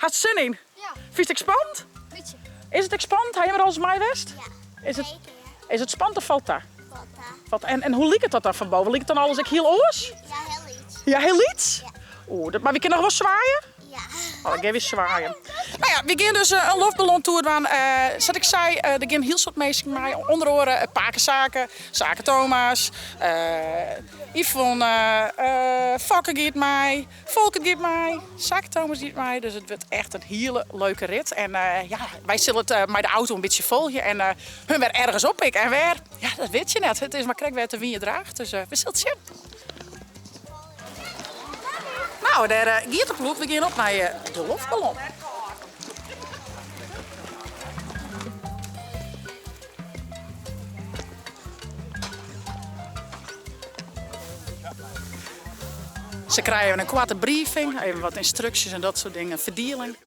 Had je zin in? Ja, Vind je het spannend? beetje. Is het spannend? Heb je er al eens mij west? Ja. Is het, 2 keer. is het spannend of valt dat? Wat? En hoe liep het dat dan van boven? Liep het dan alles ik heel oors? Ja, heel iets. Ja, heel iets? Ja. Oeh, maar we kunnen nog wel zwaaien? Ja. Oh, ik ga weer zwaaien. Nou ja, we gaan dus een luchtballontour doen. Zoals ik zei, er gaan heel soort mensen mee. Onder andere Pakenzaken, Zaken Thomas, Yvonne, Fokke gaat mij, Volker gaat mij, Zaken Thomas gaat mij. Dus het wordt echt een hele leuke rit. En ja, wij zullen het met de auto een beetje volgen. En hun weer ergens op ik. En weer, ja, dat weet je net. Het is maar krijg weer te wie je draagt. Dus we zullen het zien. Nou, daar gaat de ploeg. We gaan op naar de luchtballon. Ze krijgen een korte briefing, even wat instructies en dat soort dingen, verdieling.